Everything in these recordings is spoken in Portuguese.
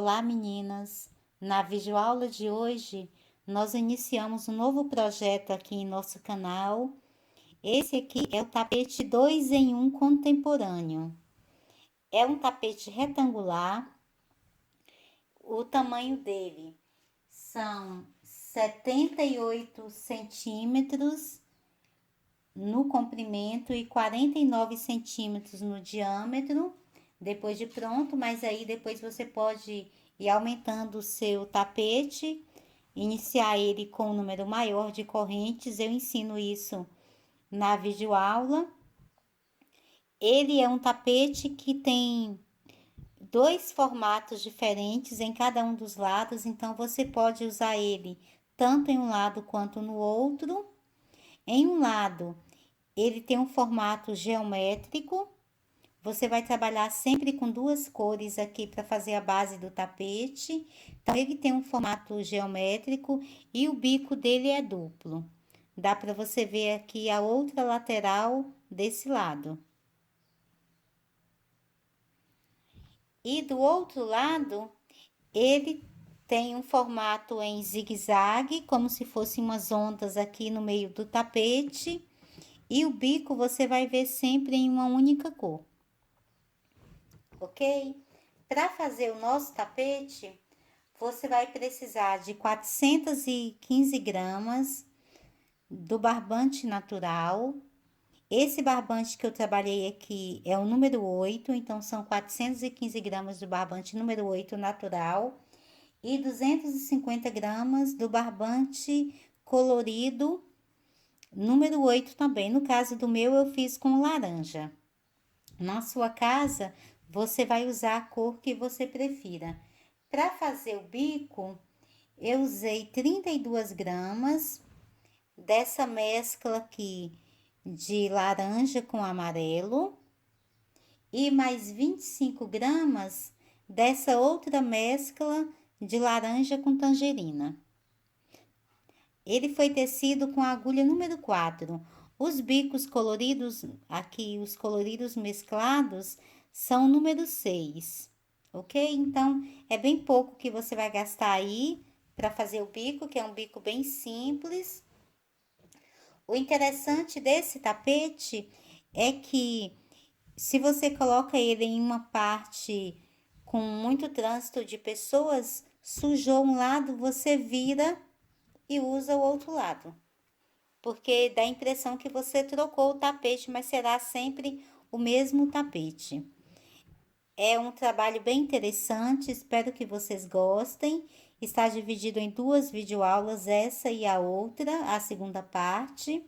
Olá, meninas! Na videoaula de hoje, nós iniciamos um novo projeto aqui em nosso canal. Esse aqui é o tapete 2 em 1 contemporâneo. É um tapete retangular. O tamanho dele são 78 centímetros no comprimento e 49 centímetros no diâmetro. Depois de pronto, mas aí depois você pode ir aumentando o seu tapete, iniciar ele com um número maior de correntes. Eu ensino isso na videoaula. Ele é um tapete que tem dois formatos diferentes em cada um dos lados, então você pode usar ele tanto em um lado quanto no outro. Em um lado, ele tem um formato geométrico. Você vai trabalhar sempre com duas cores aqui para fazer a base do tapete. Então, ele tem um formato geométrico e o bico dele é duplo. Dá para você ver aqui a outra lateral desse lado. E do outro lado, ele tem um formato em zigue-zague, como se fossem umas ondas aqui no meio do tapete. E o bico você vai ver sempre em uma única cor. Ok? Para fazer o nosso tapete, você vai precisar de 415 gramas do barbante natural. Esse barbante que eu trabalhei aqui é o número 8, então são 415 gramas do barbante número 8 natural e 250 gramas do barbante colorido número 8 também. No caso do meu, eu fiz com laranja. Na sua casa, você vai usar a cor que você prefira. Para fazer o bico, eu usei 32 gramas dessa mescla aqui de laranja com amarelo e mais 25 gramas dessa outra mescla de laranja com tangerina. Ele foi tecido com a agulha número 4. Os bicos coloridos, aqui os coloridos mesclados, são número 6, ok? Então, é bem pouco que você vai gastar aí para fazer o bico, que é um bico bem simples. O interessante desse tapete é que se você coloca ele em uma parte com muito trânsito de pessoas, sujou um lado, você vira e usa o outro lado. Porque dá a impressão que você trocou o tapete, mas será sempre o mesmo tapete. É um trabalho bem interessante, espero que vocês gostem. Está dividido em duas videoaulas, essa e a outra, a segunda parte.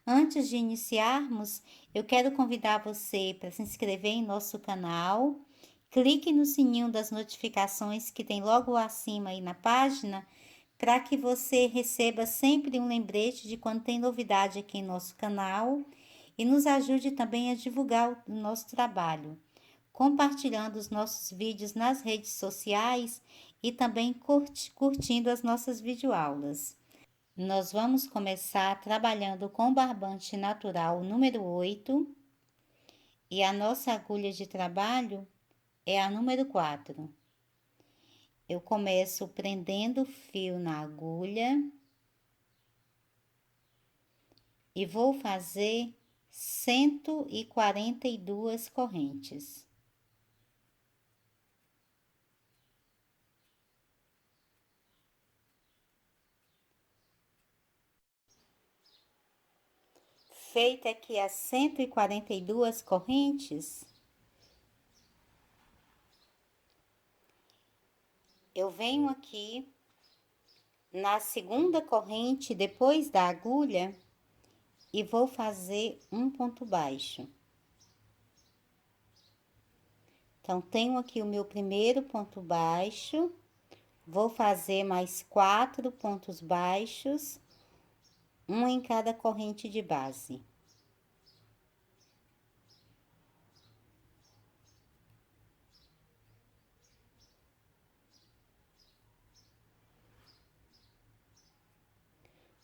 Antes de iniciarmos, eu quero convidar você para se inscrever em nosso canal. Clique no sininho das notificações que tem logo acima aí na página, para que você receba sempre um lembrete de quando tem novidade aqui em nosso canal e nos ajude também a divulgar o nosso trabalho, compartilhando os nossos vídeos nas redes sociais e também curtindo as nossas videoaulas. Nós vamos começar trabalhando com barbante natural número 8 e a nossa agulha de trabalho é a número 4. Eu começo prendendo o fio na agulha e vou fazer 142 correntes. Feita aqui as 142 correntes, eu venho aqui na segunda corrente depois da agulha e vou fazer um ponto baixo. Então, tenho aqui o meu primeiro ponto baixo, vou fazer mais 4 pontos baixos, um em cada corrente de base.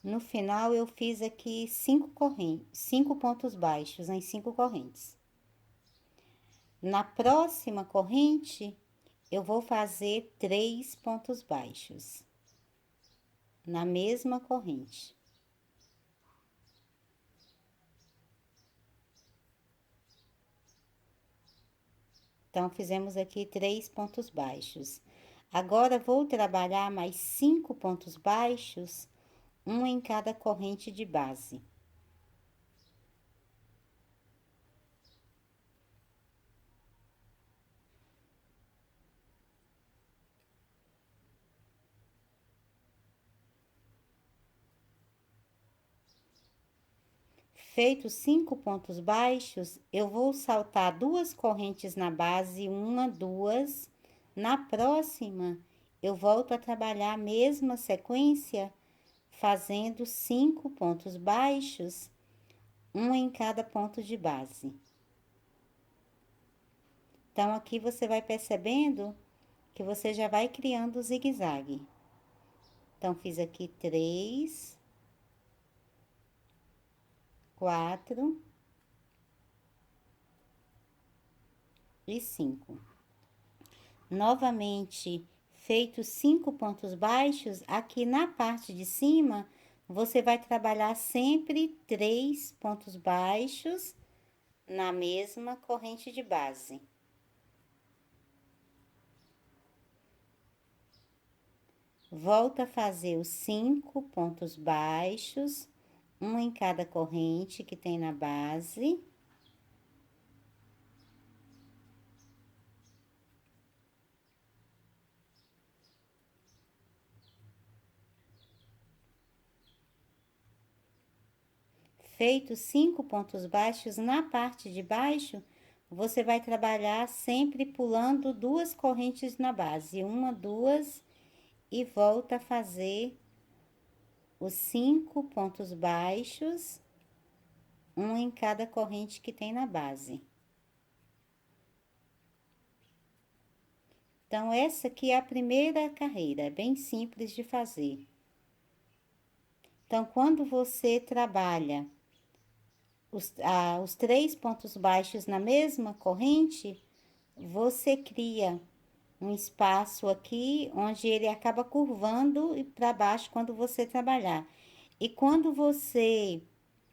No final, eu fiz aqui 5 pontos baixos em 5 correntes. Na próxima corrente, eu vou fazer 3 pontos baixos na mesma corrente. Então, fizemos aqui 3 pontos baixos. Agora, vou trabalhar mais 5 pontos baixos, um em cada corrente de base. Feitos 5 pontos baixos, eu vou saltar 2 correntes na base, uma, duas. Na próxima, eu volto a trabalhar a mesma sequência, fazendo 5 pontos baixos, um em cada ponto de base. Então, aqui você vai percebendo que você já vai criando o zigue-zague. Então, fiz aqui 3, 4 e 5. Novamente, feitos 5 pontos baixos, aqui na parte de cima, você vai trabalhar sempre 3 pontos baixos na mesma corrente de base. Volta a fazer os 5 pontos baixos, um em cada corrente que tem na base. Feitos 5 pontos baixos, na parte de baixo, você vai trabalhar sempre pulando 2 correntes na base, uma, duas, e volta a fazer os 5 pontos baixos, um em cada corrente que tem na base. Então, essa aqui é a primeira carreira, é bem simples de fazer. Então, quando você trabalha os 3 pontos baixos na mesma corrente, você cria um espaço aqui onde ele acaba curvando para baixo quando você trabalhar. E quando você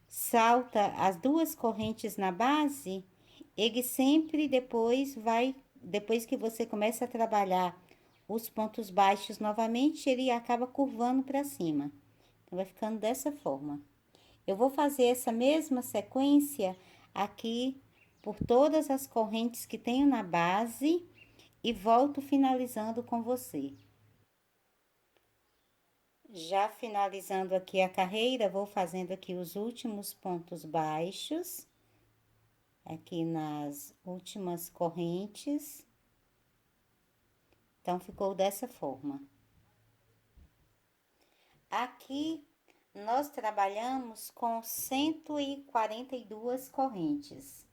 salta as 2 correntes na base, ele sempre depois que você começa a trabalhar os pontos baixos novamente, ele acaba curvando para cima. Então, vai ficando dessa forma. Eu vou fazer essa mesma sequência aqui por todas as correntes que tenho na base e volto finalizando com você. Já finalizando aqui a carreira, vou fazendo aqui os últimos pontos baixos, aqui nas últimas correntes. Então, ficou dessa forma. Aqui, nós trabalhamos com 142 correntes.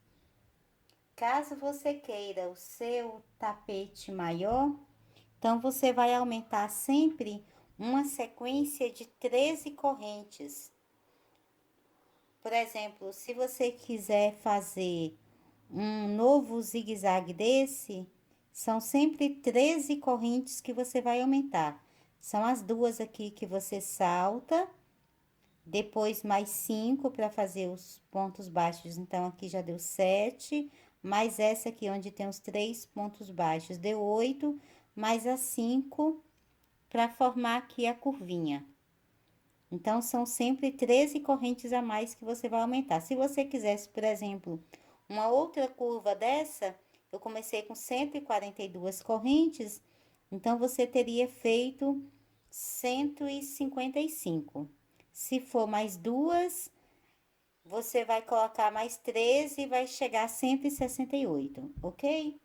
Caso você queira o seu tapete maior, então você vai aumentar sempre uma sequência de 13 correntes. Por exemplo, se você quiser fazer um novo zigue-zague desse, são sempre 13 correntes que você vai aumentar. São as duas aqui que você salta, depois mais 5 para fazer os pontos baixos. Então, aqui já deu 7, mais essa aqui onde tem os 3 pontos baixos, deu 8, mais as 5 para formar aqui a curvinha. Então, são sempre 13 correntes a mais que você vai aumentar. Se você quisesse, por exemplo, uma outra curva dessa, eu comecei com 142 correntes, então você teria feito 155. Se for mais duas, você vai colocar mais 13 e vai chegar a 168, ok?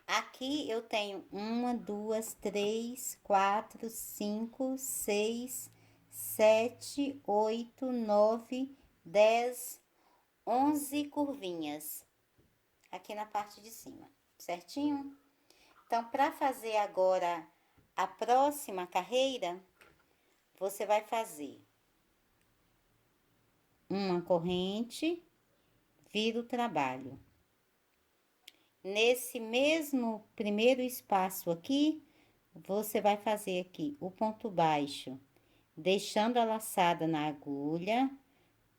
Aqui eu tenho 1, 2, 3, 4, 5, 6, 7, 8, 9, 10, 11 curvinhas aqui na parte de cima, certinho? Então, para fazer agora a próxima carreira, você vai fazer uma corrente, vira o trabalho. Nesse mesmo primeiro espaço aqui, você vai fazer aqui o ponto baixo, deixando a laçada na agulha,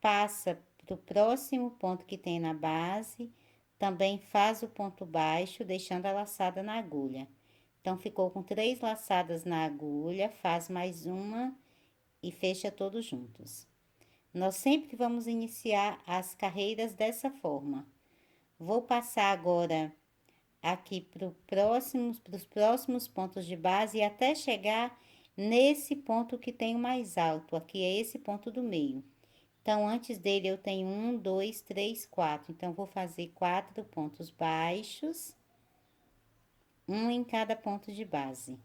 passa pro próximo ponto que tem na base, também faz o ponto baixo, deixando a laçada na agulha. Então, ficou com 3 laçadas na agulha, faz mais uma e fecha todos juntos. Nós sempre vamos iniciar as carreiras dessa forma. Vou passar agora aqui para os próximos pontos de base até chegar nesse ponto que tem o mais alto, aqui é esse ponto do meio. Então, antes dele eu tenho 1, 2, 3, 4. Então, vou fazer 4 pontos baixos, um em cada ponto de base.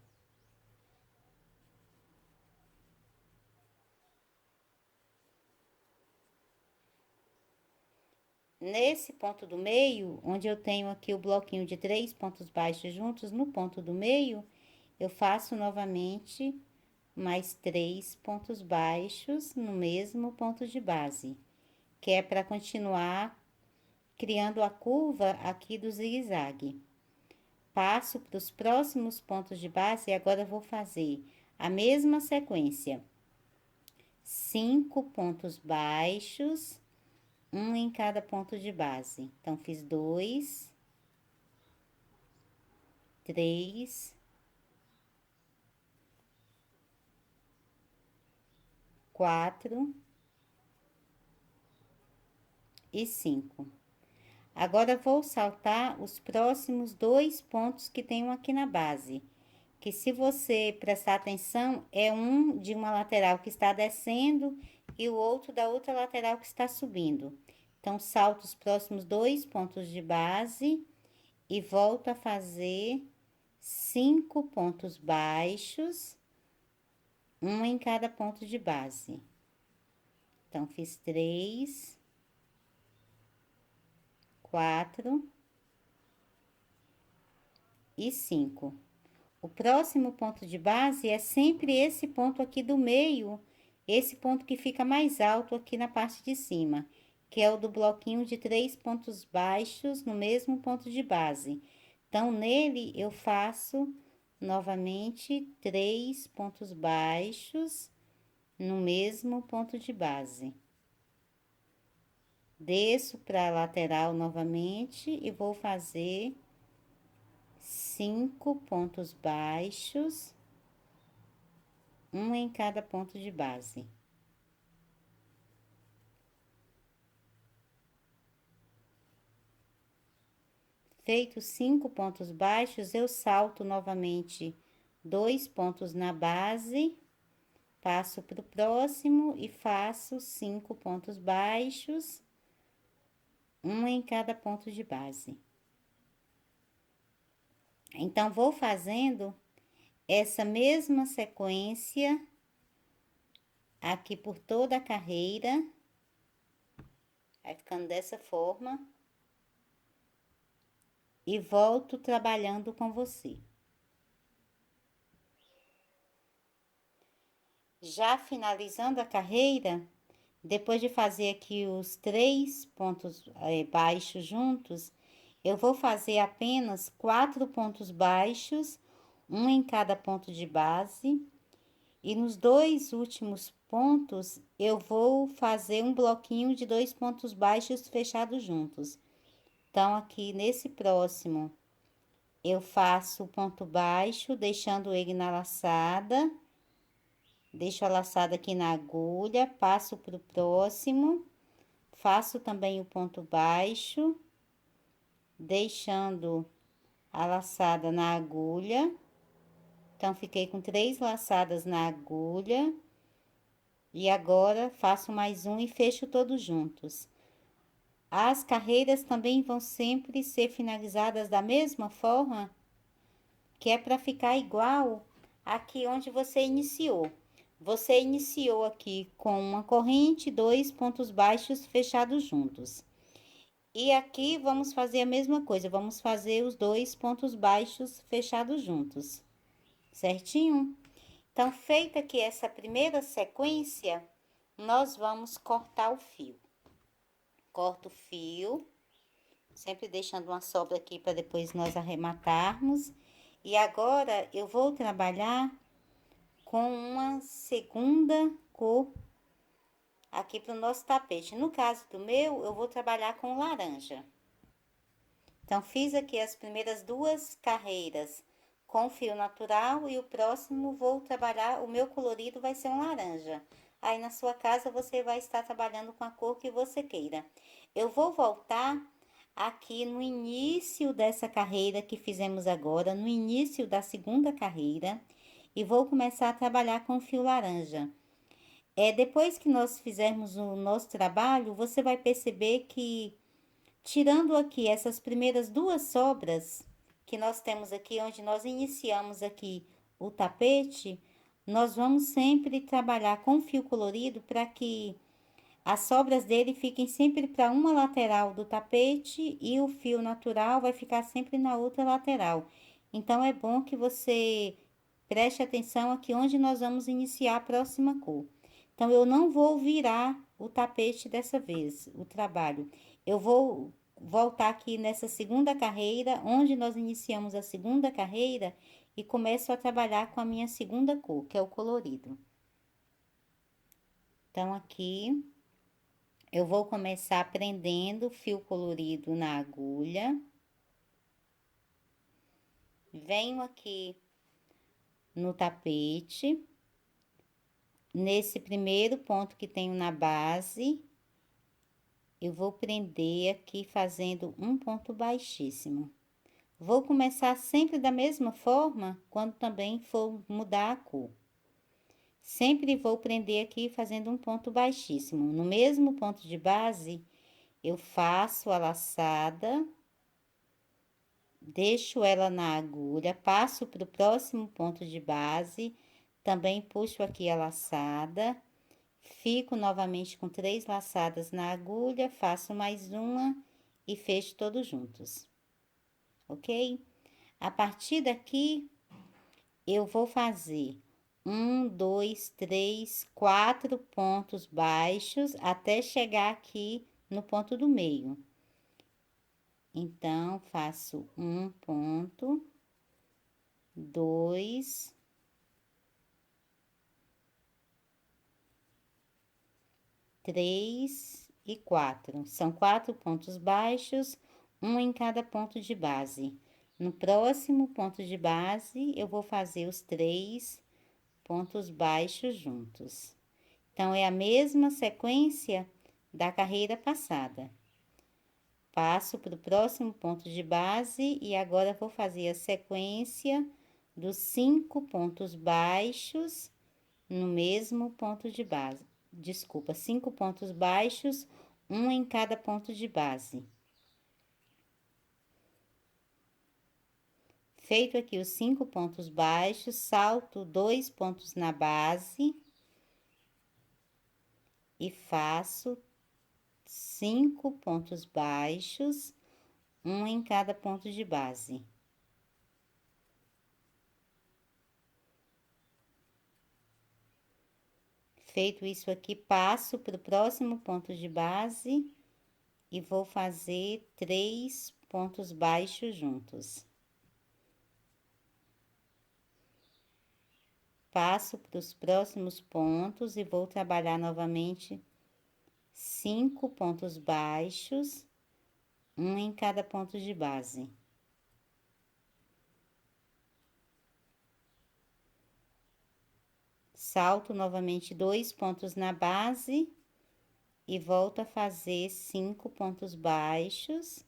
Nesse ponto do meio, onde eu tenho aqui o bloquinho de 3 pontos baixos juntos, no ponto do meio, eu faço novamente mais 3 pontos baixos no mesmo ponto de base, que é para continuar criando a curva aqui do zigue-zague. Passo para os próximos pontos de base e agora vou fazer a mesma sequência. 5 pontos baixos, um em cada ponto de base. Então, fiz 2, 3, 4 e 5. Agora, vou saltar os próximos 2 pontos que tenho aqui na base. Que se você prestar atenção, é um de uma lateral que está descendo e o outro da outra lateral que está subindo. Então, salto os próximos 2 pontos de base e volto a fazer 5 pontos baixos, um em cada ponto de base. Então, fiz 3, 4 e 5. O próximo ponto de base é sempre esse ponto aqui do meio, esse ponto que fica mais alto aqui na parte de cima, que é o do bloquinho de 3 pontos baixos no mesmo ponto de base. Então, nele eu faço novamente 3 pontos baixos no mesmo ponto de base. Desço para a lateral novamente e vou fazer 5 pontos baixos, um em cada ponto de base. Feito 5 pontos baixos, eu salto novamente 2 pontos na base, passo para o próximo e faço 5 pontos baixos, um em cada ponto de base. Então, vou fazendo essa mesma sequência aqui por toda a carreira, vai ficando dessa forma. E volto trabalhando com você. Já finalizando a carreira, depois de fazer aqui os 3 pontos baixos juntos, eu vou fazer apenas 4 pontos baixos, um em cada ponto de base. E nos 2 últimos pontos, eu vou fazer um bloquinho de 2 pontos baixos fechados juntos. Então, aqui nesse próximo, eu faço o ponto baixo, deixando ele na laçada. Deixo a laçada aqui na agulha, passo para o próximo. Faço também o ponto baixo, deixando a laçada na agulha. Então, fiquei com 3 laçadas na agulha. E agora, faço mais um e fecho todos juntos. As carreiras também vão sempre ser finalizadas da mesma forma, que é para ficar igual aqui onde você iniciou. Você iniciou aqui com uma corrente, 2 pontos baixos fechados juntos. E aqui vamos fazer a mesma coisa, vamos fazer os 2 pontos baixos fechados juntos, certinho? Então, feita aqui essa primeira sequência, nós vamos cortar o fio. Corto o fio Sempre deixando uma sobra aqui para depois nós arrematarmos. E agora eu vou trabalhar com uma segunda cor aqui para o nosso tapete. No caso do meu, eu vou trabalhar com laranja. Então, fiz aqui as primeiras duas carreiras com fio natural e o próximo vou trabalhar, o meu colorido vai ser um laranja. Aí, na sua casa, você vai estar trabalhando com a cor que você queira. Eu vou voltar aqui no início dessa carreira que fizemos agora, no início da segunda carreira, e vou começar a trabalhar com fio laranja. Depois que nós fizermos o nosso trabalho, você vai perceber que, tirando aqui essas primeiras duas sobras que nós temos aqui, onde nós iniciamos aqui o tapete, nós vamos sempre trabalhar com fio colorido para que as sobras dele fiquem sempre para uma lateral do tapete e o fio natural vai ficar sempre na outra lateral. Então, é bom que você preste atenção aqui onde nós vamos iniciar a próxima cor. Então, eu não vou virar o tapete dessa vez, o trabalho. Eu vou voltar aqui nessa segunda carreira, onde nós iniciamos a segunda carreira, e começo a trabalhar com a minha segunda cor, que é o colorido. Então, aqui eu vou começar prendendo fio colorido na agulha. Venho aqui no tapete, nesse primeiro ponto que tenho na base, eu vou prender aqui fazendo um ponto baixíssimo. Vou começar sempre da mesma forma quando também for mudar a cor. Sempre vou prender aqui fazendo um ponto baixíssimo. No mesmo ponto de base, eu faço a laçada, deixo ela na agulha, passo para o próximo ponto de base, também puxo aqui a laçada, fico novamente com 3 laçadas na agulha, faço mais uma e fecho todos juntos, ok? A partir daqui, eu vou fazer 1, 2, 3, 4 pontos baixos até chegar aqui no ponto do meio. Então, faço um ponto, 2, 3 e 4. São 4 pontos baixos, um em cada ponto de base. No próximo ponto de base, eu vou fazer os 3 pontos baixos juntos. Então, é a mesma sequência da carreira passada. Passo para o próximo ponto de base e agora vou fazer a sequência dos 5 pontos baixos no mesmo ponto de base. Desculpa, 5 pontos baixos, um em cada ponto de base. Feito aqui os 5 pontos baixos, salto 2 pontos na base e faço 5 pontos baixos, um em cada ponto de base. Feito isso aqui, passo para o próximo ponto de base e vou fazer 3 pontos baixos juntos. Passo para os próximos pontos e vou trabalhar novamente 5 pontos baixos, um em cada ponto de base. Salto novamente 2 pontos na base e volto a fazer 5 pontos baixos,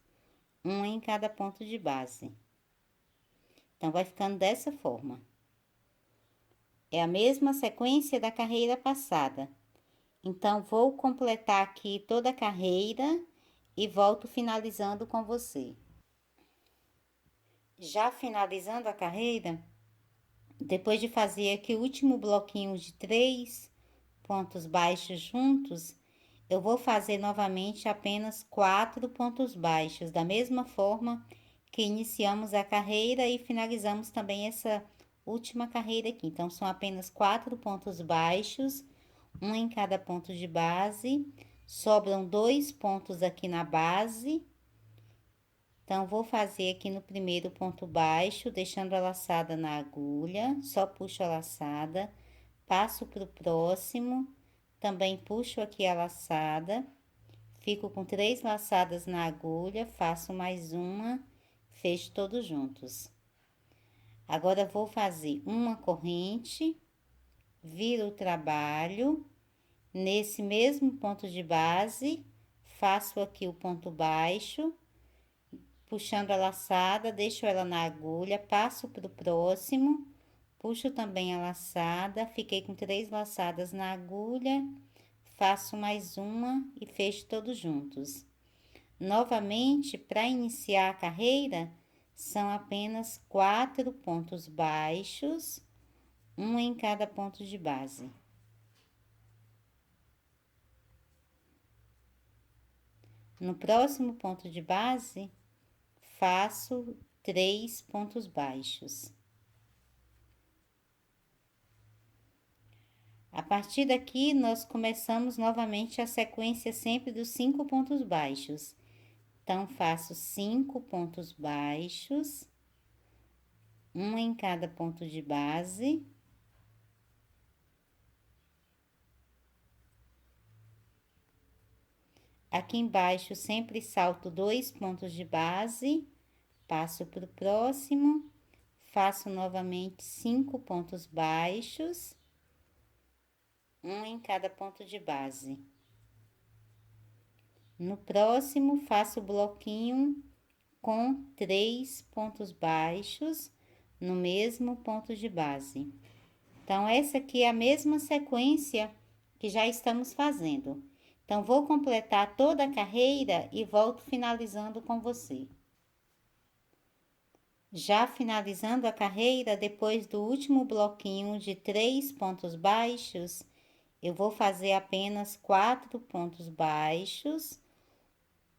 um em cada ponto de base. Então, vai ficando dessa forma. É a mesma sequência da carreira passada. Então, vou completar aqui toda a carreira e volto finalizando com você. Já finalizando a carreira, depois de fazer aqui o último bloquinho de 3 pontos baixos juntos, eu vou fazer novamente apenas 4 pontos baixos, da mesma forma que iniciamos a carreira e finalizamos também essa última carreira aqui. Então, são apenas 4 pontos baixos, um em cada ponto de base, sobram 2 pontos aqui na base, Então, vou fazer aqui no primeiro ponto baixo, deixando a laçada na agulha, só puxo a laçada, passo pro próximo, também puxo aqui a laçada, fico com 3 laçadas na agulha, faço mais uma, fecho todos juntos. Agora, vou fazer uma corrente, viro o trabalho, nesse mesmo ponto de base, faço aqui o ponto baixo, puxando a laçada, deixo ela na agulha, passo pro próximo, puxo também a laçada, fiquei com 3 laçadas na agulha, faço mais uma e fecho todos juntos. Novamente, para iniciar a carreira, são apenas 4 pontos baixos, um em cada ponto de base. No próximo ponto de base, faço 3 pontos baixos. A partir daqui, nós começamos novamente a sequência sempre dos 5 pontos baixos. Então, faço 5 pontos baixos, um em cada ponto de base. Aqui embaixo, sempre salto 2 pontos de base, passo para o próximo, faço novamente 5 pontos baixos, um em cada ponto de base. No próximo, faço o bloquinho com 3 pontos baixos no mesmo ponto de base. Então, essa aqui é a mesma sequência que já estamos fazendo. Então, vou completar toda a carreira e volto finalizando com você. Já finalizando a carreira, depois do último bloquinho de 3 pontos baixos, eu vou fazer apenas 4 pontos baixos,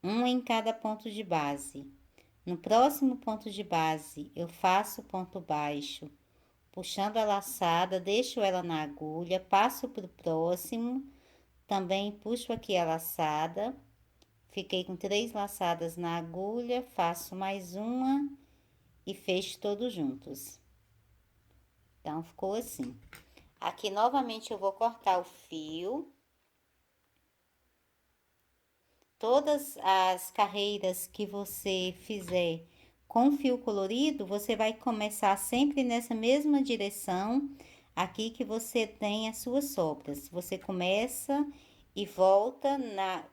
um em cada ponto de base. No próximo ponto de base, eu faço ponto baixo, puxando a laçada, deixo ela na agulha, passo para o próximo, também puxo aqui a laçada, fiquei com 3 laçadas na agulha, faço mais uma e fecho todos juntos. Então, ficou assim. Aqui, novamente, eu vou cortar o fio. Todas as carreiras que você fizer com fio colorido, você vai começar sempre nessa mesma direção aqui que você tem as suas sobras. Você começa e volta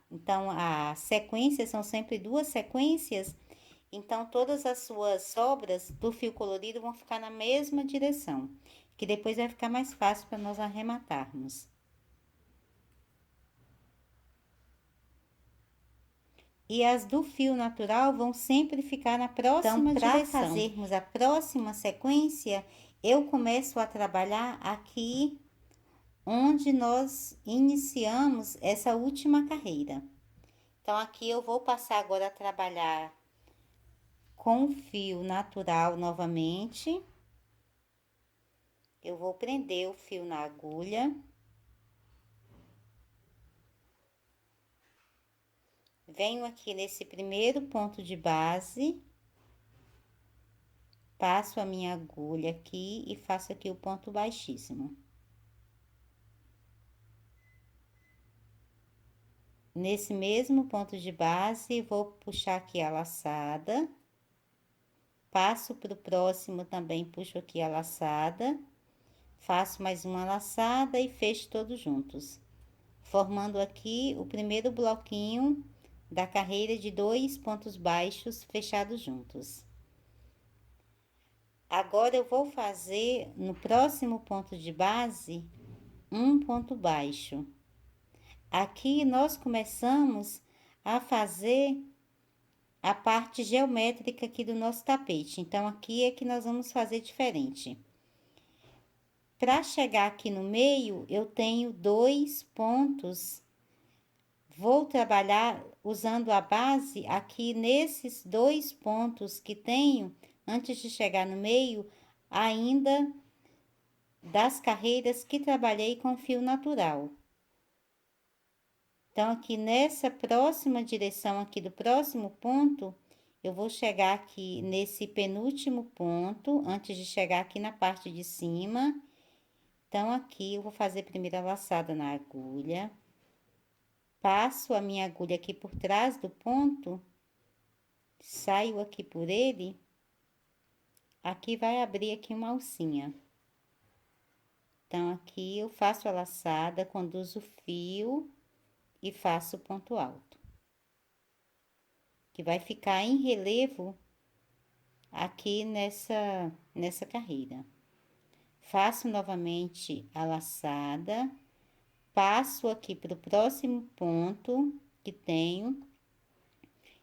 então a sequência são sempre 2 sequências, então todas as suas sobras do fio colorido vão ficar na mesma direção, que depois vai ficar mais fácil para nós arrematarmos. E as do fio natural vão sempre ficar na próxima direção. Para fazermos a próxima sequência, eu começo a trabalhar aqui onde nós iniciamos essa última carreira. Então, aqui eu vou passar agora a trabalhar com fio natural novamente. Eu vou prender o fio na agulha. Venho aqui nesse primeiro ponto de base, passo a minha agulha aqui e faço aqui o ponto baixíssimo. Nesse mesmo ponto de base, vou puxar aqui a laçada, passo para o próximo também, puxo aqui a laçada, faço mais uma laçada e fecho todos juntos, formando aqui o primeiro bloquinho da carreira de 2 pontos baixos fechados juntos. Agora, eu vou fazer no próximo ponto de base um ponto baixo. Aqui, nós começamos a fazer a parte geométrica aqui do nosso tapete. Então, aqui é que nós vamos fazer diferente. Para chegar aqui no meio, eu tenho 2 pontos. Vou trabalhar usando a base aqui nesses 2 pontos que tenho, antes de chegar no meio, ainda das carreiras que trabalhei com fio natural. Então, aqui nessa próxima direção aqui do próximo ponto, eu vou chegar aqui nesse penúltimo ponto, antes de chegar aqui na parte de cima. Então, aqui eu vou fazer primeiro a laçada na agulha, passo a minha agulha aqui por trás do ponto, saio aqui por ele, aqui vai abrir aqui uma alcinha. Então, aqui eu faço a laçada, conduzo o fio e faço o ponto alto, que vai ficar em relevo aqui nessa carreira. Faço novamente a laçada, passo aqui para o próximo ponto que tenho.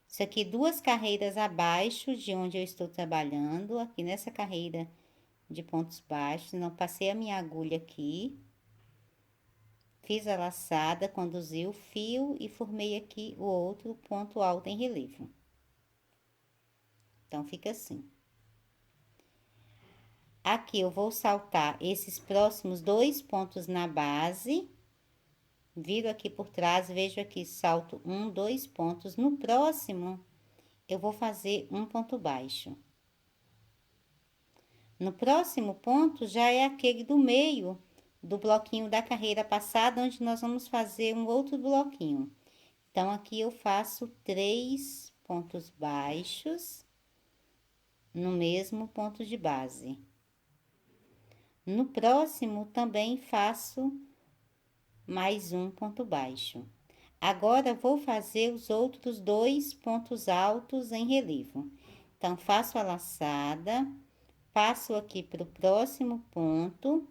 Isso aqui, 2 carreiras abaixo de onde eu estou trabalhando, aqui nessa carreira de pontos baixos. Não passei a minha agulha aqui, fiz a laçada, conduzi o fio e formei aqui o outro ponto alto em relevo. Então, fica assim. Aqui eu vou saltar esses próximos 2 pontos na base, viro aqui por trás, vejo aqui, salto 1, 2 pontos. No próximo, eu vou fazer um ponto baixo. No próximo ponto, já é aquele do meio do bloquinho da carreira passada, onde nós vamos fazer um outro bloquinho. Então, aqui eu faço 3 pontos baixos no mesmo ponto de base. No próximo, também faço mais um ponto baixo. Agora, vou fazer os outros 2 pontos altos em relevo. Então, faço a laçada, passo aqui para o próximo ponto,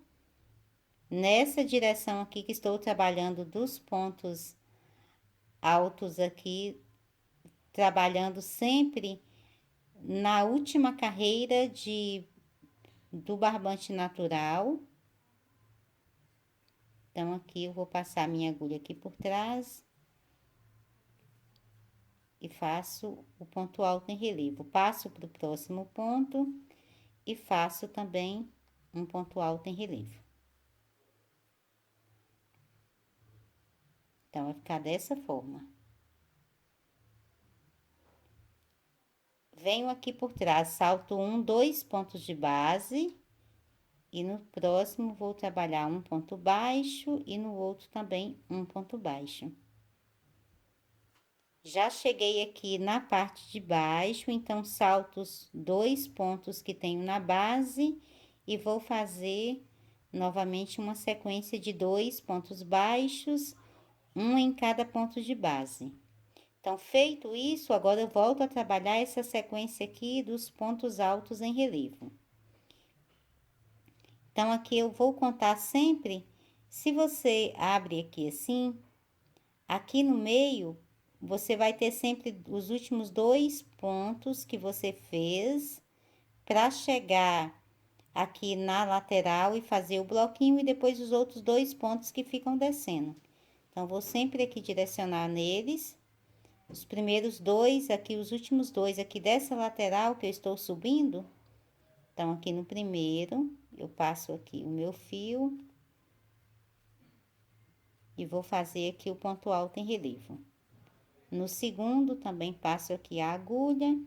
nessa direção aqui que estou trabalhando dos pontos altos aqui, trabalhando sempre na última carreira do barbante natural. Então, aqui eu vou passar minha agulha aqui por trás e faço o ponto alto em relevo. Passo para o próximo ponto e faço também um ponto alto em relevo. Então, vai ficar dessa forma. Venho aqui por trás, salto 1, 2 pontos de base. E no próximo, vou trabalhar um ponto baixo e no outro também um ponto baixo. Já cheguei aqui na parte de baixo, então salto os 2 pontos que tenho na base e vou fazer novamente uma sequência de 2 pontos baixos, um em cada ponto de base. Então, feito isso, agora eu volto a trabalhar essa sequência aqui dos pontos altos em relevo. Então, aqui eu vou contar sempre, se você abre aqui assim, aqui no meio, você vai ter sempre os últimos 2 pontos que você fez para chegar aqui na lateral e fazer o bloquinho e depois os outros 2 pontos que ficam descendo. Então, vou sempre aqui direcionar neles, os primeiros 2 aqui, os últimos 2 aqui dessa lateral que eu estou subindo. Então, aqui no primeiro, eu passo aqui o meu fio e vou fazer aqui o ponto alto em relevo. No segundo, também passo aqui a agulha,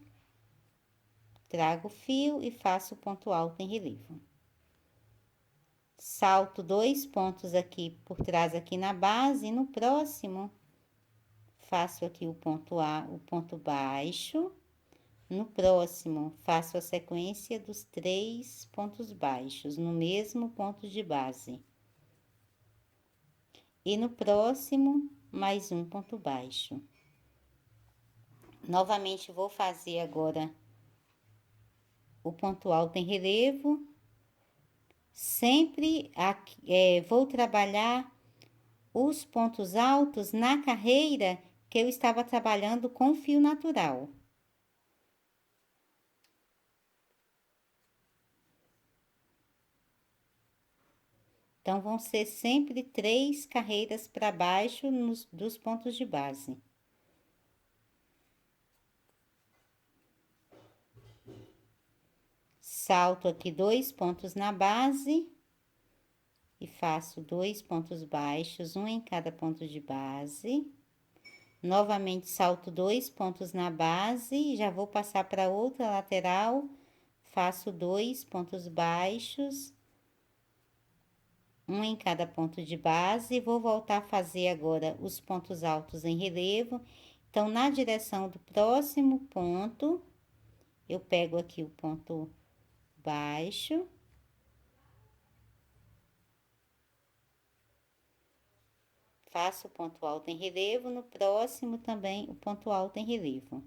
trago o fio e faço o ponto alto em relevo. Salto 2 pontos aqui por trás, aqui na base, e no próximo, faço aqui o ponto baixo. No próximo, faço a sequência dos 3 pontos baixos, no mesmo ponto de base. E no próximo, mais um ponto baixo. Novamente, vou fazer agora o ponto alto em relevo. Sempre aqui, vou trabalhar os pontos altos na carreira que eu estava trabalhando com fio natural. Então, vão ser sempre 3 carreiras para baixo dos pontos de base. Salto aqui 2 pontos na base e faço 2 pontos baixos, um em cada ponto de base. Novamente salto 2 pontos na base, já vou passar para outra lateral, faço 2 pontos baixos, um em cada ponto de base, vou voltar a fazer agora os pontos altos em relevo. Então, na direção do próximo ponto, eu pego aqui o ponto baixo, faço o ponto alto em relevo, no próximo também o ponto alto em relevo.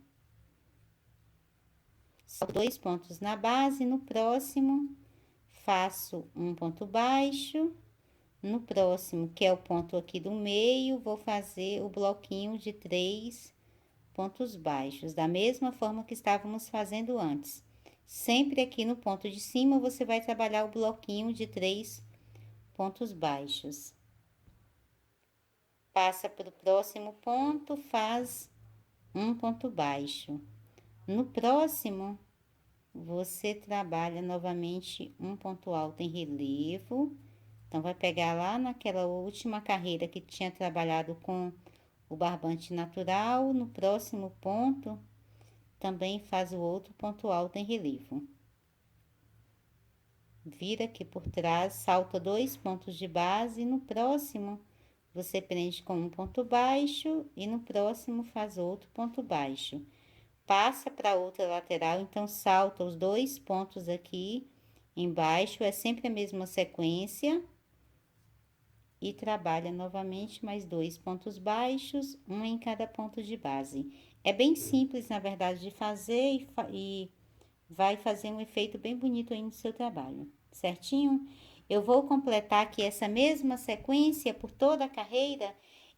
São 2 pontos na base, no próximo faço um ponto baixo, no próximo, que é o ponto aqui do meio, vou fazer o bloquinho de 3 pontos baixos, da mesma forma que estávamos fazendo antes. Sempre aqui no ponto de cima, você vai trabalhar o bloquinho de 3 pontos baixos. Passa para o próximo ponto, faz um ponto baixo. No próximo, você trabalha novamente um ponto alto em relevo. Então, vai pegar lá naquela última carreira que tinha trabalhado com o barbante natural. No próximo ponto, também faz o outro ponto alto em relevo. Vira aqui por trás, salta 2 pontos de base. No próximo, você prende com um ponto baixo e no próximo faz outro ponto baixo. Passa para outra lateral, então salta os 2 pontos aqui embaixo, é sempre a mesma sequência. E trabalha novamente mais 2 pontos baixos, um em cada ponto de base. É bem simples, na verdade, de fazer e vai fazer um efeito bem bonito aí no seu trabalho, certinho? Eu vou completar aqui essa mesma sequência por toda a carreira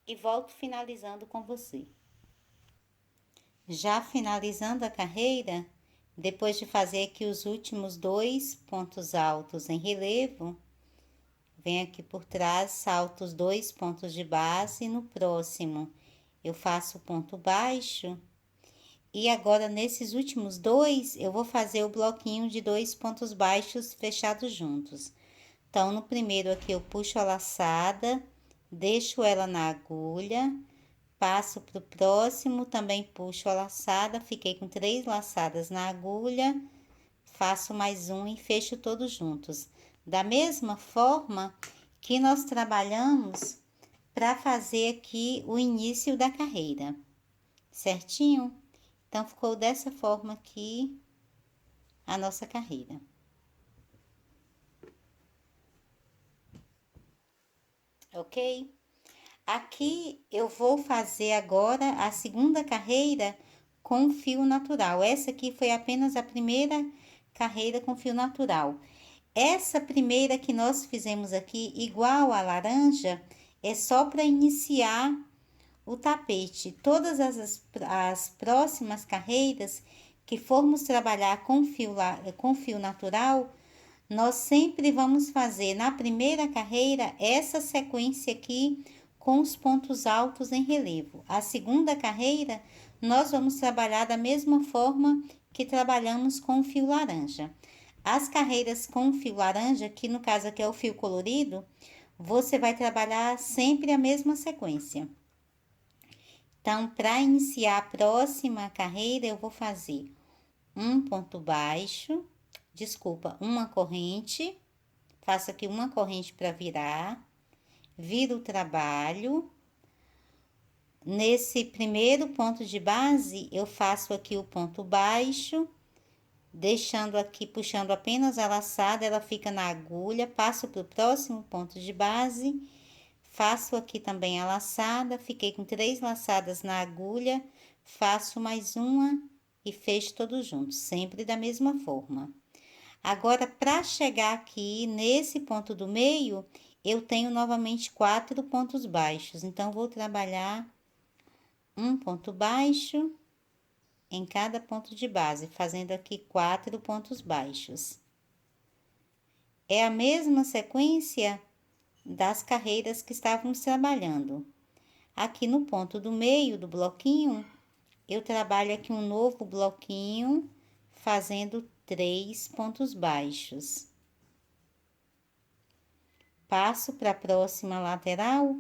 e volto finalizando com você. Já finalizando a carreira, depois de fazer aqui os últimos 2 pontos altos em relevo, vem aqui por trás, salto os 2 pontos de base, no próximo eu faço o ponto baixo. E agora, nesses últimos 2, eu vou fazer o bloquinho de 2 pontos baixos fechados juntos. Então, no primeiro aqui, eu puxo a laçada, deixo ela na agulha, passo pro próximo, também puxo a laçada, fiquei com 3 laçadas na agulha, faço mais um e fecho todos juntos. Da mesma forma que nós trabalhamos para fazer aqui o início da carreira, certinho? Então, ficou dessa forma aqui a nossa carreira. Ok? Aqui eu vou fazer agora a segunda carreira com fio natural. Essa aqui foi apenas a primeira carreira com fio natural. Essa primeira que nós fizemos aqui, igual a laranja, é só para iniciar o tapete. Todas as próximas carreiras que formos trabalhar com fio natural, nós sempre vamos fazer na primeira carreira essa sequência aqui com os pontos altos em relevo. A segunda carreira, nós vamos trabalhar da mesma forma que trabalhamos com o fio laranja. As carreiras com fio laranja, que no caso aqui é o fio colorido, você vai trabalhar sempre a mesma sequência. Então, para iniciar a próxima carreira, eu vou fazer um ponto baixo, uma corrente, faço aqui uma corrente para virar, viro o trabalho. Nesse primeiro ponto de base, eu faço aqui o ponto baixo, deixando aqui, puxando apenas a laçada, ela fica na agulha, passo para o próximo ponto de base, faço aqui também a laçada, fiquei com 3 laçadas na agulha, faço mais uma e fecho todos juntos, sempre da mesma forma. Agora, para chegar aqui nesse ponto do meio, eu tenho novamente 4 pontos baixos, então, vou trabalhar um ponto baixo em cada ponto de base, fazendo aqui 4 pontos baixos. É a mesma sequência das carreiras que estávamos trabalhando. Aqui no ponto do meio do bloquinho, eu trabalho aqui um novo bloquinho, fazendo 3 pontos baixos. Passo para a próxima lateral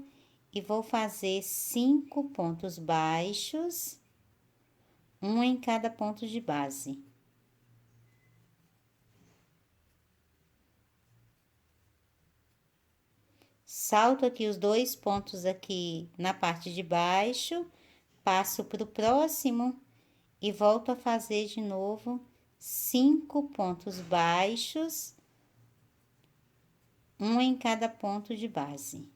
e vou fazer 5 pontos baixos, um em cada ponto de base. Salto aqui os 2 pontos aqui na parte de baixo, passo para o próximo e volto a fazer de novo 5 pontos baixos, um em cada ponto de base.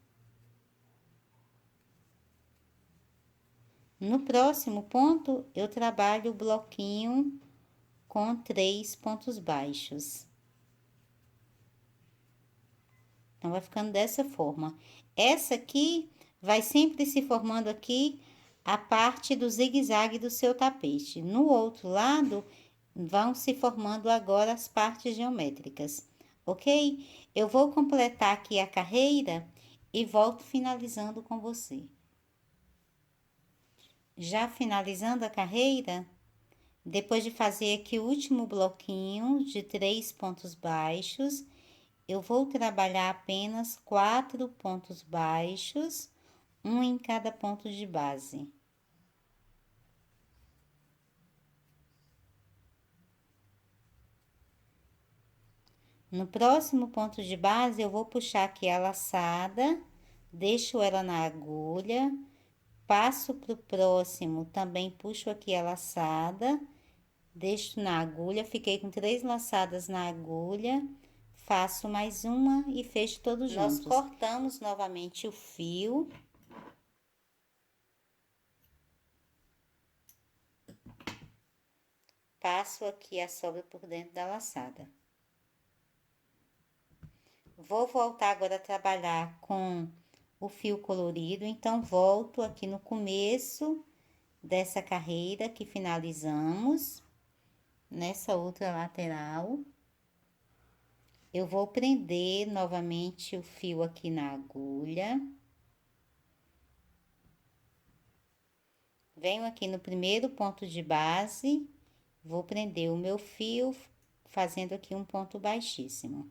No próximo ponto, eu trabalho o bloquinho com 3 pontos baixos. Então, vai ficando dessa forma. Essa aqui vai sempre se formando aqui a parte do zigue-zague do seu tapete. No outro lado, vão se formando agora as partes geométricas, ok? Eu vou completar aqui a carreira e volto finalizando com você. Já finalizando a carreira, depois de fazer aqui o último bloquinho de 3 pontos baixos, eu vou trabalhar apenas 4 pontos baixos, um em cada ponto de base. No próximo ponto de base, eu vou puxar aqui a laçada, deixo ela na agulha, passo para o próximo, também puxo aqui a laçada, deixo na agulha, fiquei com 3 laçadas na agulha, faço mais uma e fecho todos juntos. Nós cortamos novamente o fio. Passo aqui a sobra por dentro da laçada. Vou voltar agora a trabalhar com o fio colorido, então volto aqui no começo dessa carreira que finalizamos, nessa outra lateral. Eu vou prender novamente o fio aqui na agulha. Venho aqui no primeiro ponto de base, vou prender o meu fio, fazendo aqui um ponto baixíssimo.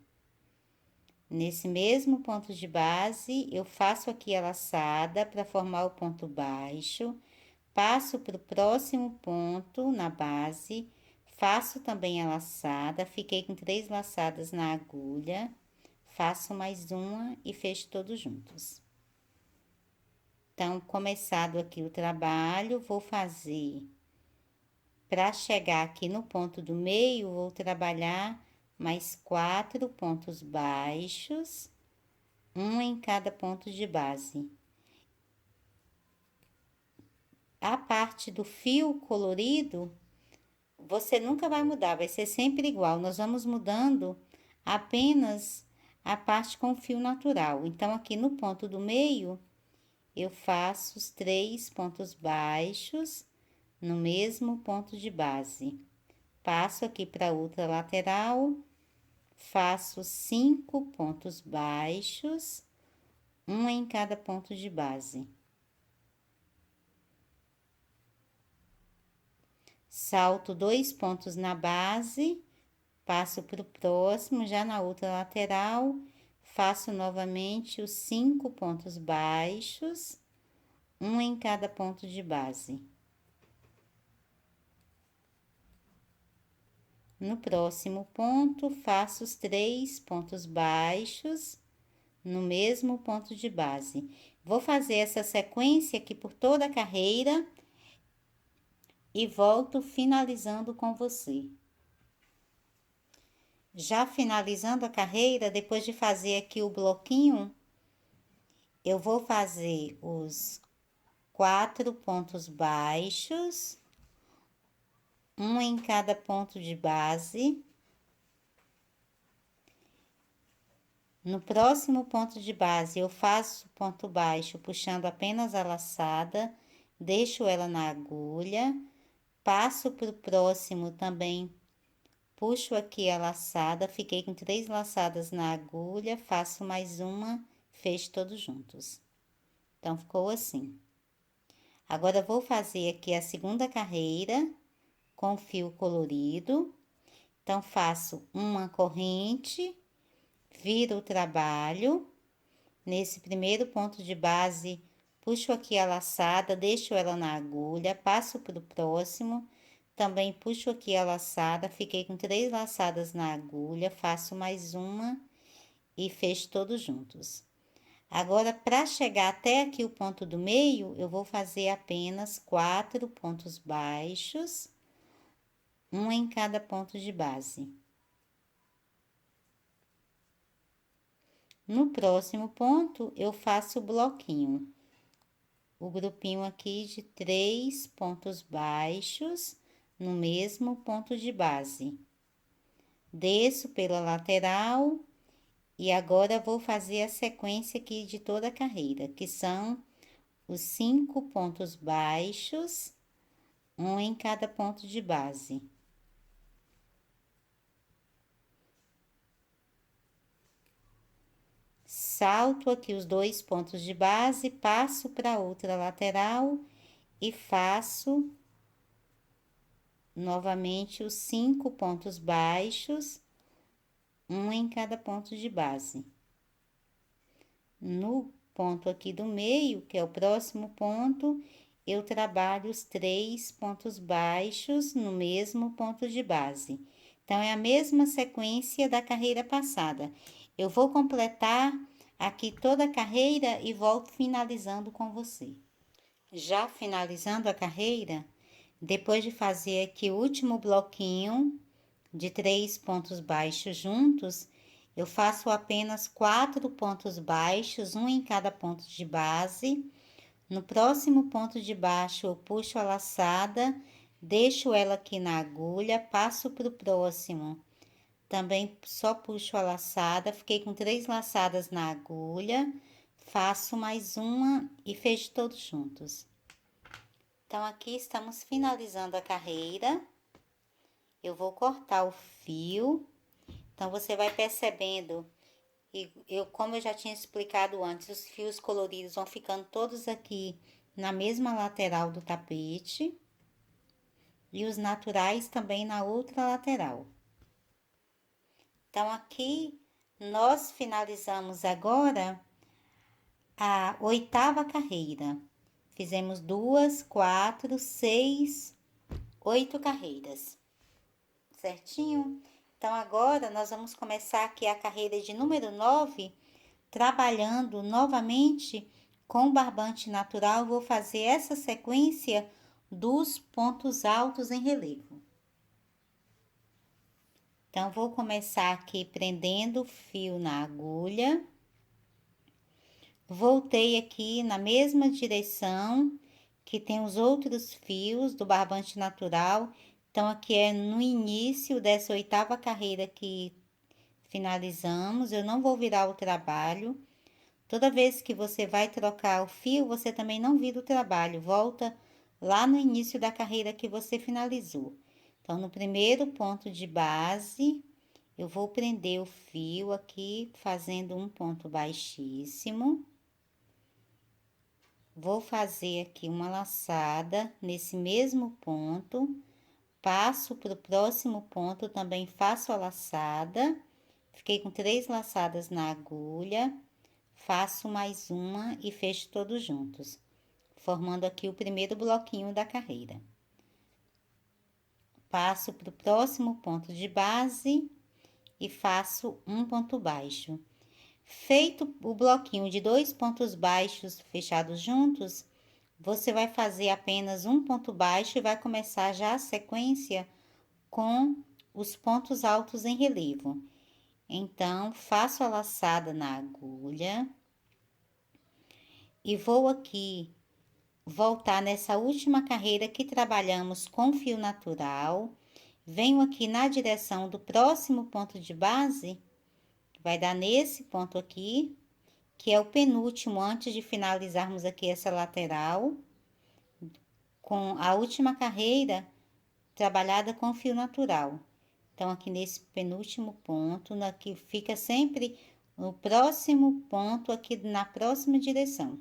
Nesse mesmo ponto de base, eu faço aqui a laçada para formar o ponto baixo, passo para o próximo ponto na base, faço também a laçada, fiquei com 3 laçadas na agulha, faço mais uma e fecho todos juntos. Então, começado aqui o trabalho, vou fazer, para chegar aqui no ponto do meio, vou trabalhar mais 4 pontos baixos, um em cada ponto de base. A parte do fio colorido, você nunca vai mudar, vai ser sempre igual. Nós vamos mudando apenas a parte com fio natural. Então, aqui no ponto do meio, eu faço os 3 pontos baixos no mesmo ponto de base. Passo aqui para outra lateral, faço 5 pontos baixos, um em cada ponto de base. Salto 2 pontos na base, passo para o próximo, já na outra lateral, faço novamente os 5 pontos baixos, um em cada ponto de base. No próximo ponto, faço os 3 pontos baixos, no mesmo ponto de base. Vou fazer essa sequência aqui por toda a carreira e volto finalizando com você. Já finalizando a carreira, depois de fazer aqui o bloquinho, eu vou fazer os 4 pontos baixos, um em cada ponto de base. No próximo ponto de base, eu faço ponto baixo puxando apenas a laçada, deixo ela na agulha, passo para o próximo também, puxo aqui a laçada, fiquei com 3 laçadas na agulha, faço mais uma, fecho todos juntos. Então, ficou assim. Agora, vou fazer aqui a segunda carreira com fio colorido. Então, faço uma corrente, viro o trabalho. Nesse primeiro ponto de base, puxo aqui a laçada, deixo ela na agulha, passo pro próximo, também puxo aqui a laçada, fiquei com 3 laçadas na agulha, faço mais uma e fecho todos juntos. Agora, para chegar até aqui o ponto do meio, eu vou fazer apenas 4 pontos baixos, um em cada ponto de base. No próximo ponto, eu faço o bloquinho. O grupinho aqui de 3 pontos baixos no mesmo ponto de base. Desço pela lateral e agora vou fazer a sequência aqui de toda a carreira, que são os 5 pontos baixos, um em cada ponto de base. Salto aqui os 2 pontos de base, passo para outra lateral e faço novamente os 5 pontos baixos, um em cada ponto de base. No ponto aqui do meio, que é o próximo ponto, eu trabalho os 3 pontos baixos no mesmo ponto de base. Então, é a mesma sequência da carreira passada. Eu vou completar aqui toda a carreira e volto finalizando com você. Já finalizando a carreira, depois de fazer aqui o último bloquinho de 3 pontos baixos juntos, eu faço apenas 4 pontos baixos, um em cada ponto de base. No próximo ponto de baixo, eu puxo a laçada, deixo ela aqui na agulha, passo para o próximo. Também só puxo a laçada, fiquei com 3 laçadas na agulha, faço mais uma e fecho todos juntos. Então, aqui estamos finalizando a carreira. Eu vou cortar o fio. Então, você vai percebendo, como eu já tinha explicado antes, os fios coloridos vão ficando todos aqui na mesma lateral do tapete. E os naturais também na outra lateral. Então, aqui nós finalizamos agora a 8ª carreira. Fizemos 2, 4, 6, 8 carreiras, certinho? Então, agora nós vamos começar aqui a carreira de número 9, trabalhando novamente com o barbante natural. Vou fazer essa sequência dos pontos altos em relevo. Então, vou começar aqui prendendo o fio na agulha. Voltei aqui na mesma direção que tem os outros fios do barbante natural. Então, aqui é no início dessa 8ª carreira que finalizamos. Eu não vou virar o trabalho. Toda vez que você vai trocar o fio, você também não vira o trabalho. Volta lá no início da carreira que você finalizou. Então, no primeiro ponto de base, eu vou prender o fio aqui, fazendo um ponto baixíssimo. Vou fazer aqui uma laçada nesse mesmo ponto, passo para o próximo ponto, também faço a laçada, fiquei com 3 laçadas na agulha, faço mais uma e fecho todos juntos, formando aqui o primeiro bloquinho da carreira. Passo para o próximo ponto de base e faço um ponto baixo. Feito o bloquinho de 2 pontos baixos fechados juntos, você vai fazer apenas um ponto baixo e vai começar já a sequência com os pontos altos em relevo. Então, faço a laçada na agulha e vou aqui voltar nessa última carreira que trabalhamos com fio natural. Venho aqui na direção do próximo ponto de base, vai dar nesse ponto aqui, que é o penúltimo antes de finalizarmos aqui essa lateral, com a última carreira trabalhada com fio natural. Então, aqui nesse penúltimo ponto, aqui fica sempre o próximo ponto aqui na próxima direção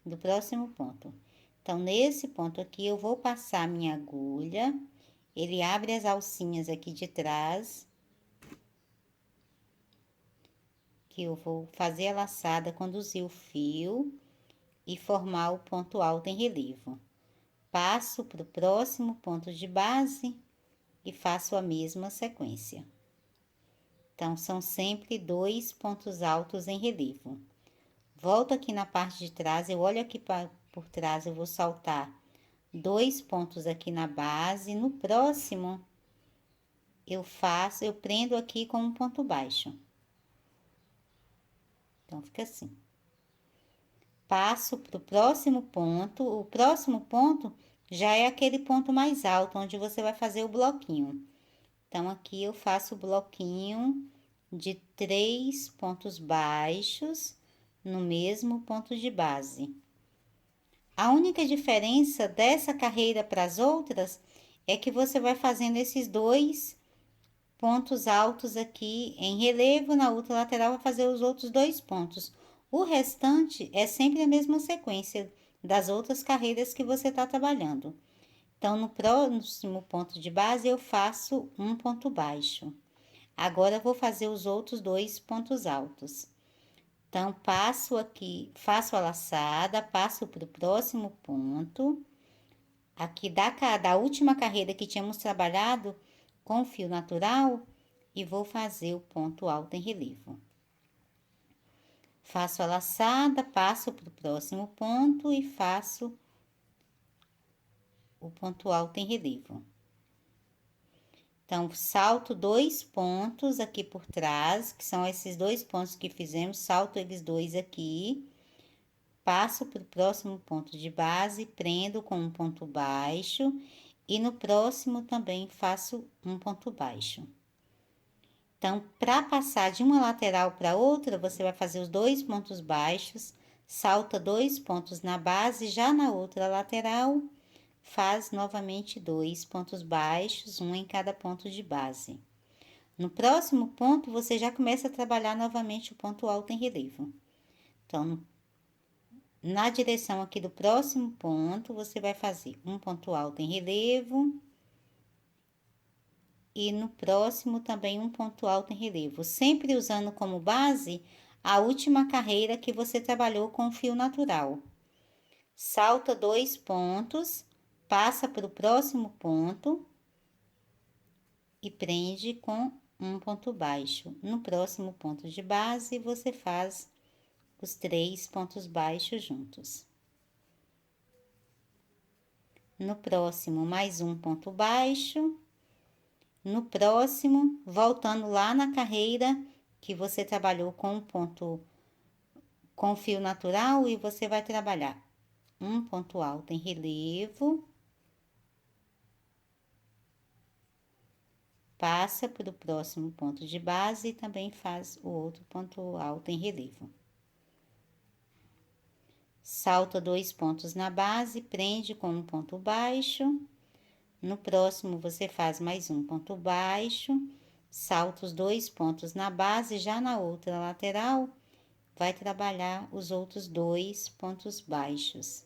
do próximo ponto. Então, nesse ponto aqui, eu vou passar minha agulha, ele abre as alcinhas aqui de trás, que eu vou fazer a laçada, conduzir o fio, e formar o ponto alto em relevo. Passo para o próximo ponto de base e faço a mesma sequência. Então, são sempre 2 pontos altos em relevo. Volto aqui na parte de trás, eu olho aqui por trás, eu vou saltar 2 pontos aqui na base. No próximo, eu prendo aqui com um ponto baixo. Então, fica assim. Passo para o próximo ponto. O próximo ponto já é aquele ponto mais alto, onde você vai fazer o bloquinho. Então, aqui eu faço o bloquinho de 3 pontos baixos no mesmo ponto de base. A única diferença dessa carreira para as outras é que você vai fazendo esses 2 pontos altos aqui em relevo, na outra lateral vai fazer os outros 2 pontos. O restante é sempre a mesma sequência das outras carreiras que você está trabalhando. Então, no próximo ponto de base, eu faço um ponto baixo. Agora, vou fazer os outros 2 pontos altos. Então, passo aqui, faço a laçada, passo para o próximo ponto. Aqui da última carreira que tínhamos trabalhado com fio natural e vou fazer o ponto alto em relevo. Faço a laçada, passo para o próximo ponto e faço o ponto alto em relevo. Então, salto 2 pontos aqui por trás, que são esses 2 pontos que fizemos, salto eles 2 aqui, passo para o próximo ponto de base, prendo com um ponto baixo, e no próximo também faço um ponto baixo. Então, para passar de uma lateral para outra, você vai fazer os 2 pontos baixos, salta 2 pontos na base, já na outra lateral, faz novamente 2 pontos baixos, um em cada ponto de base. No próximo ponto, você já começa a trabalhar novamente o ponto alto em relevo. Então, na direção aqui do próximo ponto, você vai fazer um ponto alto em relevo. E no próximo também um ponto alto em relevo, sempre usando como base a última carreira que você trabalhou com fio natural. Salta 2 pontos, passa para o próximo ponto e prende com um ponto baixo. No próximo ponto de base, você faz os 3 pontos baixos juntos. No próximo, mais um ponto baixo. No próximo, voltando lá na carreira que você trabalhou com ponto com fio natural, e você vai trabalhar um ponto alto em relevo, passa para o próximo ponto de base e também faz o outro ponto alto em relevo. Salta 2 pontos na base, prende com um ponto baixo. No próximo, você faz mais um ponto baixo, salta os 2 pontos na base, já na outra lateral, vai trabalhar os outros 2 pontos baixos.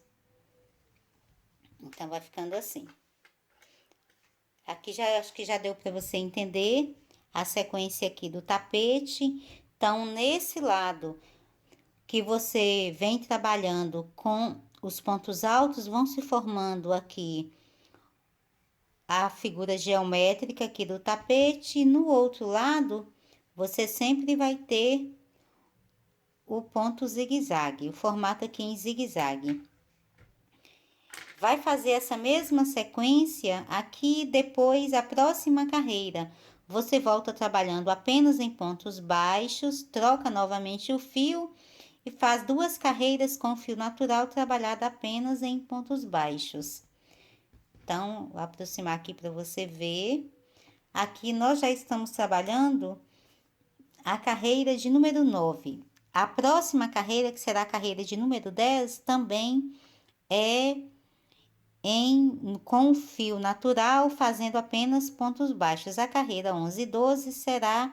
Então, vai ficando assim. Aqui já acho que já deu para você entender a sequência aqui do tapete. Então, nesse lado que você vem trabalhando com os pontos altos, vão se formando aqui a figura geométrica aqui do tapete. E no outro lado, você sempre vai ter o ponto zigue-zague, o formato aqui em zigue-zague. Vai fazer essa mesma sequência aqui depois a próxima carreira. Você volta trabalhando apenas em pontos baixos, troca novamente o fio e faz 2 carreiras com fio natural trabalhado apenas em pontos baixos. Então, vou aproximar aqui para você ver. Aqui nós já estamos trabalhando a carreira de número 9. A próxima carreira, que será a carreira de número 10, também é com fio natural, fazendo apenas pontos baixos. A carreira 11 e 12 será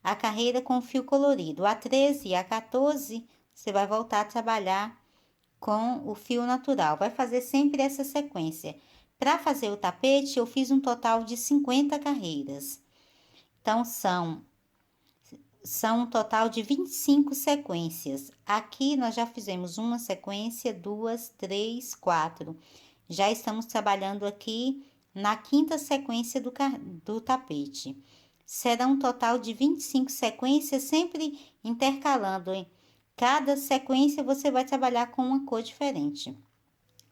a carreira com fio colorido. A 13 e a 14, você vai voltar a trabalhar com o fio natural. Vai fazer sempre essa sequência. Para fazer o tapete, eu fiz um total de 50 carreiras. Então, são são um total de 25 sequências. Aqui nós já fizemos uma sequência, duas, três, quatro. Já estamos trabalhando aqui na quinta sequência do tapete. Será um total de 25 sequências, sempre intercalando, hein? Cada sequência você vai trabalhar com uma cor diferente.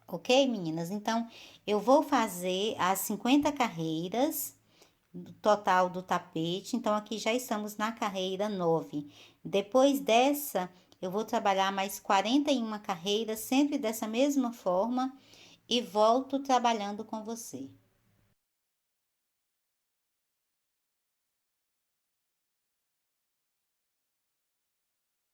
Ok, meninas? Então, eu vou fazer as 50 carreiras total do tapete. Então, aqui já estamos na carreira 9. Depois dessa, eu vou trabalhar mais 41 carreiras, sempre dessa mesma forma, e volto trabalhando com você.